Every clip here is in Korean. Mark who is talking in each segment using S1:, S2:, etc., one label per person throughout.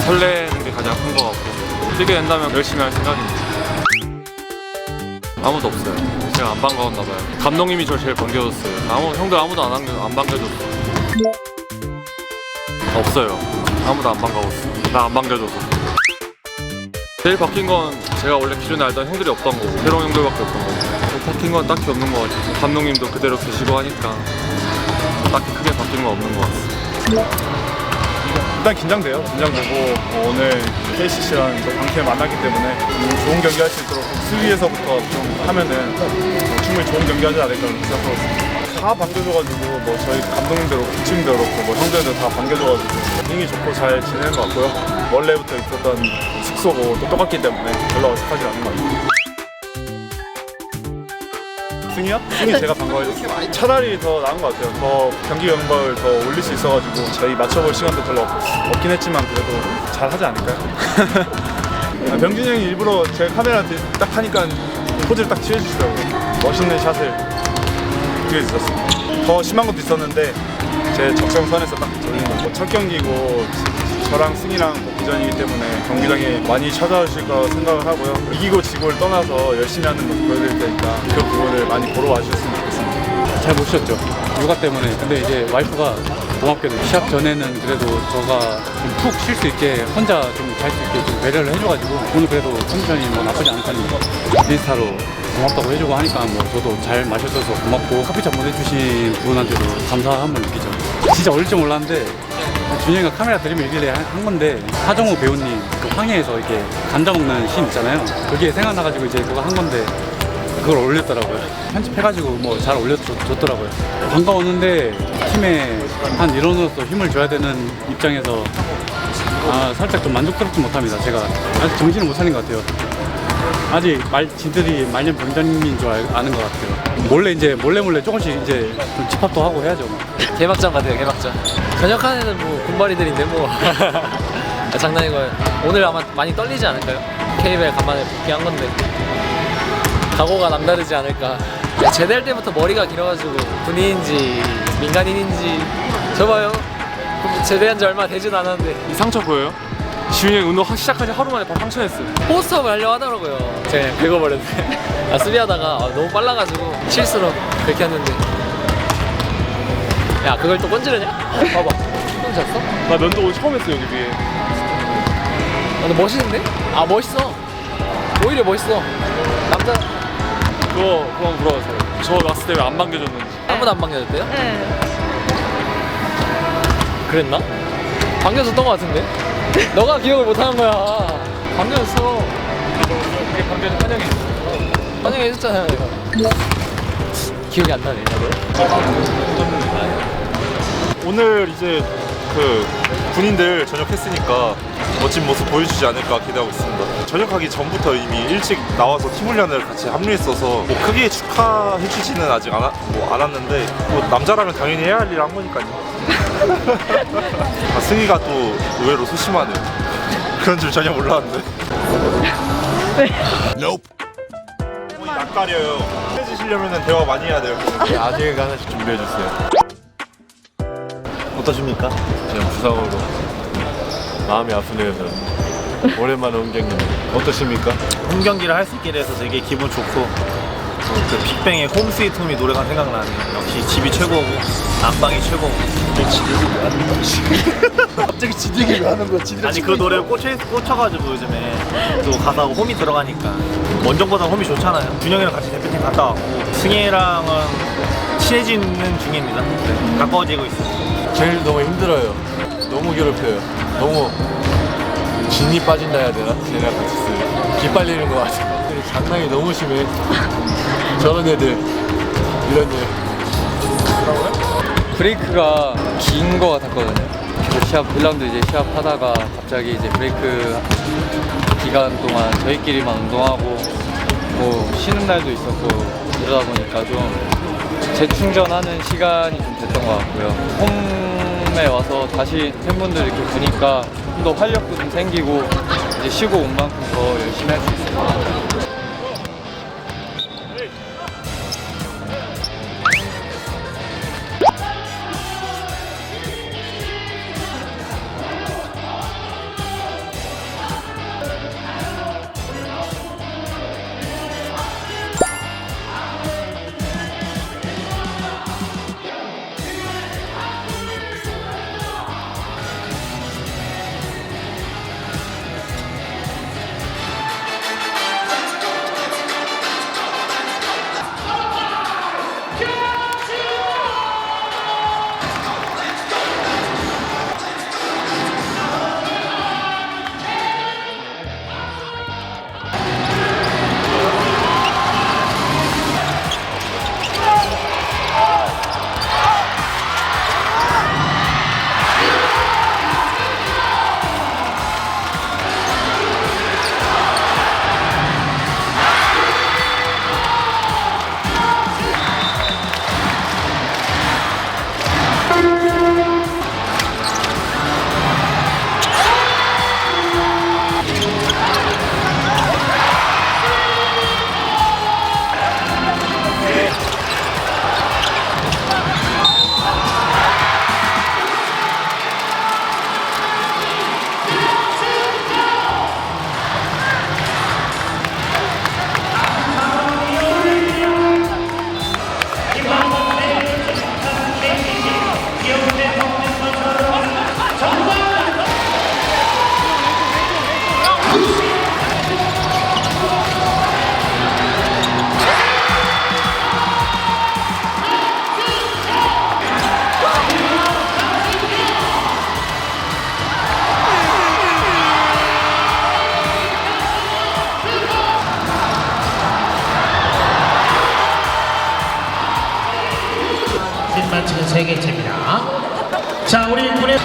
S1: 설레는 게 가장 큰 것 같고 뛰게 된다면 열심히 할 생각입니다. 아무도 없어요. 제가 안 반가웠나 봐요. 감독님이 저 제일 반겨줬어요. 형들 아무도 안 반겨줬어. 없어요. 아무도 안 반가웠어. 나 안 반겨줘서. 제일 바뀐 건 제가 원래 기존에 알던 형들이 없던 거고 새로운 형들밖에 없던 거고 바뀐 건 딱히 없는 것 같아요. 감독님도 그대로 계시고 하니까 딱히 크게 바뀐 건 없는 것 같습니다.
S2: 일단 긴장되고 오늘 KCC랑 강팀을 만났기 때문에 좋은 경기 할 수 있도록 수비에서부터 좀 하면은 충분히 좋은 경기 하지 않을까 생각하고 다 반겨줘가지고 뭐 저희 감독님들 그렇고 팀도 그렇고 뭐 형들도 다 반겨줘가지고 분위기 좋고 잘 지내는 것 같고요. 원래부터 있었던 숙소고 또 똑같기 때문에 별로 어색하지 않은 것 같아요. 승이요? 승이 제가 반가워해줬어요. 차라리 더 나은 것 같아요. 더 경기 연봉을 더 올릴 수 있어가지고 저희 맞춰볼 시간도 별로 없긴 했지만 그래도 잘 하지 않을까요? 병준이 형이 일부러 제 카메라 딱 하니까 포즈를 딱 취해주시더라고요. 멋있는 샷을 기회해주셨어요. 더 심한 것도 있었는데 제 적정선에서 딱 돌린 거고 첫 경기고 저랑 승이랑 복귀전이기 때문에 경기장에 많이 찾아와 주실 거라고 생각을 하고요. 이기고 지고를 떠나서 열심히 하는 모습 보여드릴 테니까 그 부분을 많이 보러 와주셨으면 좋겠습니다.
S3: 잘 못 쉬었죠. 육아 때문에. 근데 이제 와이프가 고맙게도 시합 전에는 그래도 저가 좀 푹 쉴 수 있게 혼자 좀 잘 수 있게 좀 배려를 해줘가지고 오늘 그래도 컨디션이 뭐 나쁘지 않은 편입니다. 인스타로 고맙다고 해주고 하니까 뭐 저도 잘 마셔줘서 고맙고 커피차 보내주신 분한테도 감사함을 느끼죠. 진짜 어릴 줄 몰랐는데 준영이가 카메라 들이면 이길래 한 건데 하정우 배우님 그 황해에서 이렇게 감자 먹는 씬 있잖아요. 그게 생각나가지고 이제 그거 한 건데 그걸 올렸더라고요. 편집해가지고 뭐 잘 올려줬더라고요. 반가웠는데 팀에 한 일원으로서 힘을 줘야 되는 입장에서 살짝 좀 만족스럽지 못합니다. 제가 아직 정신을 못 차린 것 같아요. 아직 지들이 말년 병장님인 줄 아는 것 같아요. 몰래 조금씩 이제 좀 집합도 하고 해야죠. 뭐.
S4: 개막전 같아요. 개막전. 전역한 애는 뭐 군발이들인데 뭐 장난이고요. 오늘 아마 많이 떨리지 않을까요? KBL 간만에 복귀한 건데 각오가 남다르지 않을까. 제대할 때부터 머리가 길어가지고 군인인지 민간인인지 저 봐요. 제대한 지 얼마 되지도 않았는데
S1: 이 상처 보여요? 지훈이 형 운동 시작한 지 하루 만에 발 상처냈어요.
S4: 포스트업을 하려고 하더라고요. 제가 그냥 긁어버렸는데 수비하다가 너무 빨라가지고 실수로 긁혔는데 야 그걸 또 건지르냐? 봐봐 형 잤어?
S1: 나 면도 오늘 처음 했어 여기 위에.
S4: 너 멋있는데? 멋있어. 오히려 멋있어. 남자
S1: 그거 물어보세요. 저 왔을 때 왜 안 반겨줬는지.
S4: 아무도 안 반겨줬대요?
S5: 네.
S4: 그랬나? 반겨줬던 것 같은데? 너가 기억을 못하는 거야. 반겨줬어.
S1: 그게 반겨준 환영이.
S4: 환영해줬잖아요 내가. 기억이 안 나네 나도.
S6: 오늘 이제 그 군인들 전역했으니까 멋진 모습 보여주지 않을까 기대하고 있습니다. 전역하기 전부터 이미 일찍 나와서 팀 훈련을 같이 합류했어서 뭐 크게 축하해주지는 아직 않았는데 뭐 남자라면 당연히 해야 할 일 한 거니까요. 승희가 또 의외로 소심하네요. 그런 줄 전혀 몰랐는데. 낯가려요. 해주시려면 대화 많이 해야 돼요.
S2: 아직 하나씩 준비해주세요.
S6: 어떠십니까?
S2: 그냥 부상으로 마음이 아프네요. 저는. 오랜만에 온 경기 어떠십니까?
S7: 홈 경기를 할 수 있게 돼서 되게 기분 좋고 그 빅뱅의 홈 스위트 홈이 노래가 생각나네요. 역시 집이 최고고 안방이 최고고.
S2: 갑자기 지들이 왜 하는 거야?
S7: 아니 그 노래에 꽂혀가지고 요즘에 또 가사가 홈이 들어가니까 원정보다 홈이 좋잖아요. 준영이랑 같이 대표팀 갔다 왔고 승희랑은 친해지는 중입니다. 네, 가까워지고 있어요.
S2: 제일 너무 힘들어요. 너무 괴롭혀요. 너무 진이 빠진다 해야 되나? 쟤네랑 같이 있으면 기빨리는 것 같아. 장난이 너무 심해. 저런 애들 이런 일.
S3: 브레이크가 긴 거 같았거든요. 시합 1라운드 이제 시합하다가 갑자기 이제 브레이크 기간 동안 저희끼리만 운동하고 뭐 쉬는 날도 있었고 이러다 보니까 좀 재충전하는 시간이 좀 됐던 것 같고요. 홈에 와서 다시 팬분들 이렇게 보니까 좀 더 활력도 좀 생기고 이제 쉬고 온 만큼 더 열심히 할 수 있을 것 같아요.
S5: 마치는 3개째입니다. 자, 우리 군의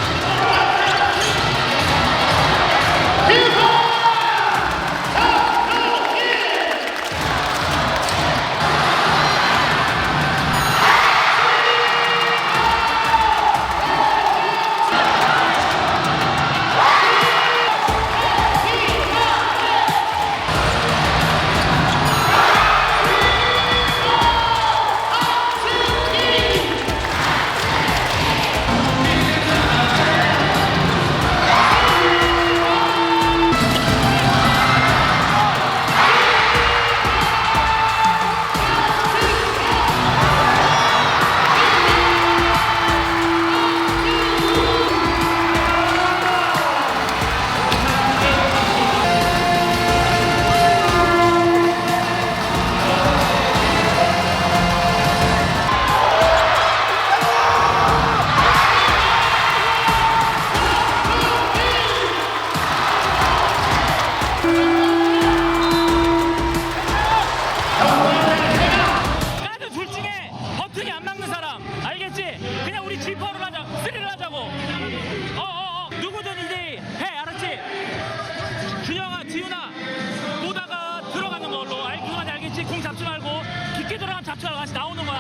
S8: 공 잡지 말고 깊게 들어간 잡초가 같이 나오는 거야.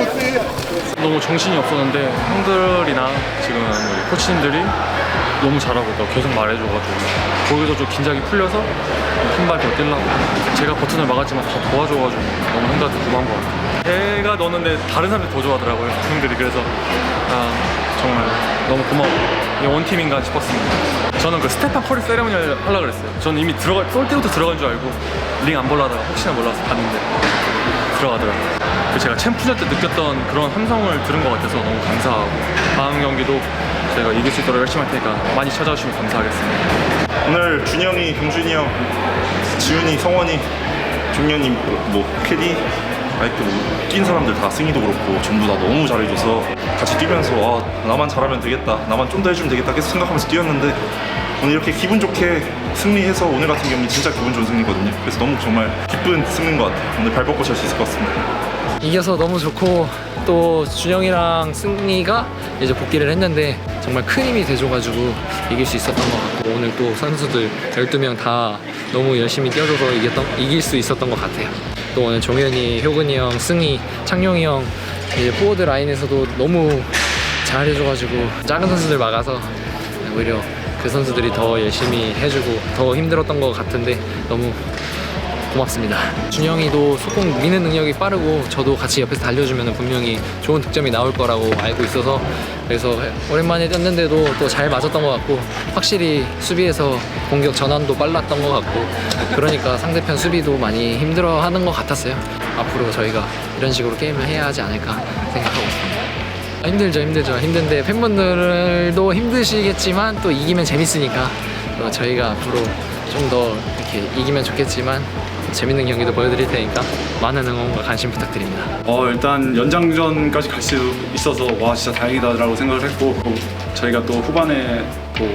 S8: 알았지?
S1: 너무 정신이 없었는데 형들이나 지금 우리 코치님들이 너무 잘하고 있다고 계속 말해줘가지고 거기서 좀 긴장이 풀려서 한 발 더 뛰려고 제가 버튼을 막았지만 다 도와줘가지고 너무 형들한테 고마운 것 같아요. 제가 넣었는데 다른 사람들이 더 좋아하더라고요, 형들이. 그래서 정말 너무 고마워. 이게 원팀인가 싶었습니다. 저는 그 스테판 커리 세레머니를 하려고 그랬어요. 저는 이미 쏠 때부터 들어간 줄 알고 링 안 볼라다가 혹시나 몰라서 봤는데 들어가더라고요. 제가 챔프전 때 느꼈던 그런 함성을 들은 것 같아서 너무 감사하고 다음 경기도 제가 이길 수 있도록 열심히 할 테니까 많이 찾아주시면 감사하겠습니다.
S6: 오늘 준이 형이, 경준이 형, 지훈이, 성원이, 종현이, 캐디, 뛴 사람들 다 승희도 그렇고 전부 다 너무 잘해줘서 같이 뛰면서 나만 잘하면 되겠다, 나만 좀 더 해주면 되겠다 계속 생각하면서 뛰었는데 오늘 이렇게 기분 좋게 승리해서 오늘 같은 경기 진짜 기분 좋은 승리거든요. 그래서 너무 정말 기쁜 승리인 것 같아요. 오늘 발 뻗고 잘 수 있을 것 같습니다.
S4: 이겨서 너무 좋고 또 준영이랑 승리가 이제 복귀를 했는데 정말 큰 힘이 돼줘가지고 이길 수 있었던 것 같고 오늘 또 선수들 12명 다 너무 열심히 뛰어줘서 이길 수 있었던 것 같아요. 또 오늘 종현이, 효근이 형, 승희, 창용이 형 이제 포워드 라인에서도 너무 잘해줘가지고 작은 선수들 막아서 오히려 그 선수들이 더 열심히 해주고 더 힘들었던 것 같은데 너무 고맙습니다. 준영이도 속공 미는 능력이 빠르고 저도 같이 옆에서 달려주면 분명히 좋은 득점이 나올 거라고 알고 있어서 그래서 오랜만에 뛰었는데도 또 잘 맞았던 것 같고 확실히 수비에서 공격 전환도 빨랐던 것 같고 그러니까 상대편 수비도 많이 힘들어하는 것 같았어요. 앞으로 저희가 이런 식으로 게임을 해야 하지 않을까 생각하고 있습니다. 힘들죠. 힘든데 팬분들도 힘드시겠지만 또 이기면 재밌으니까 저희가 앞으로 좀 더 이렇게 이기면 좋겠지만 재밌는 경기도 보여드릴 테니까 많은 응원과 관심 부탁드립니다.
S2: 일단 연장전까지 갈 수 있어서 와 진짜 다행이다라고 생각을 했고 또 저희가 또 후반에 또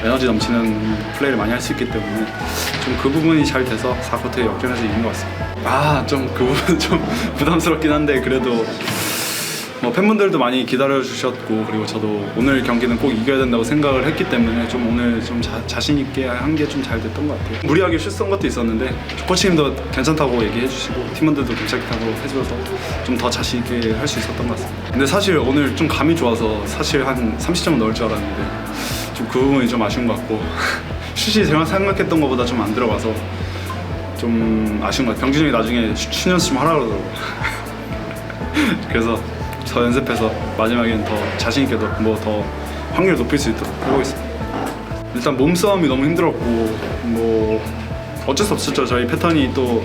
S2: 에너지 넘치는 플레이를 많이 할 수 있기 때문에 좀 그 부분이 잘 돼서 4쿼터에 역전해서 이긴 것 같습니다. 좀 그 부분 좀 부담스럽긴 한데 그래도 뭐 팬분들도 많이 기다려 주셨고 그리고 저도 오늘 경기는 꼭 이겨야 된다고 생각을 했기 때문에 좀 오늘 좀 자신 있게 한 게 좀 잘 됐던 것 같아요. 무리하게 슛 쏜 것도 있었는데 코치님도 괜찮다고 얘기해 주시고 팀원들도 괜찮다고 해줘서 좀 더 자신 있게 할 수 있었던 것 같습니다. 근데 사실 오늘 좀 감이 좋아서 사실 한 30점 넣을 줄 알았는데 좀 그 부분이 좀 아쉬운 것 같고 슛이 제가 생각했던 것보다 좀 안 들어가서 좀 아쉬운 것 같아요. 병준이 형이 나중에 슛 연습 좀 하라고 그러더라고요. 그래서 더 연습해서 마지막에는 더 자신 있게 뭐 더 확률을 높일 수 있도록 해보겠습니다. 일단 몸싸움이 너무 힘들었고 뭐 어쩔 수 없었죠. 저희 패턴이 또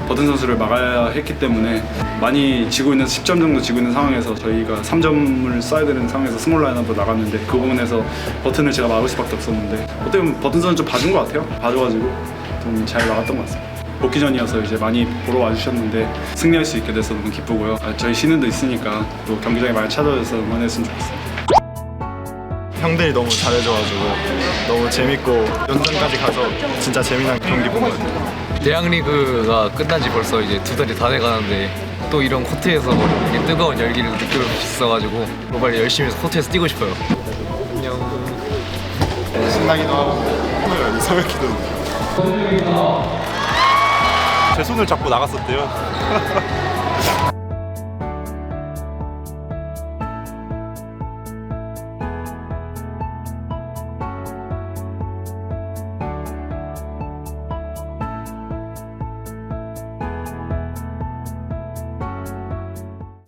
S2: 버튼 선수를 막아야 했기 때문에 많이 지고 있는 10점 정도 지고 있는 상황에서 저희가 3점을 쏴야 되는 상황에서 스몰 라인업으로 나갔는데 그 부분에서 버튼을 제가 막을 수밖에 없었는데 어떻게 보면 버튼 선수 좀 봐준 것 같아요. 봐줘가지고 좀 잘 막았던 것 같습니다. 복귀전이어서 이제 많이 보러 와주셨는데 승리할 수 있게 돼서 너무 기쁘고요. 저희 신인도 있으니까 또 경기장에 많이 찾아줘서 응원했으면 좋겠습니다.
S9: 형들이 너무 잘해줘가지고 너무 재밌고 연장까지 가서 진짜 재미난 경기 본 것 같아요.
S4: 대학리그가 끝난 지 벌써 이제 2달이 다 돼가는데 또 이런 코트에서 이렇게 뜨거운 열기를 느낄 수 있어가지고 빨리 열심히 해서 코트에서 뛰고 싶어요. 안녕.
S9: 신나기도 하고 이상하기도
S6: 제 손을 잡고 나갔었대요.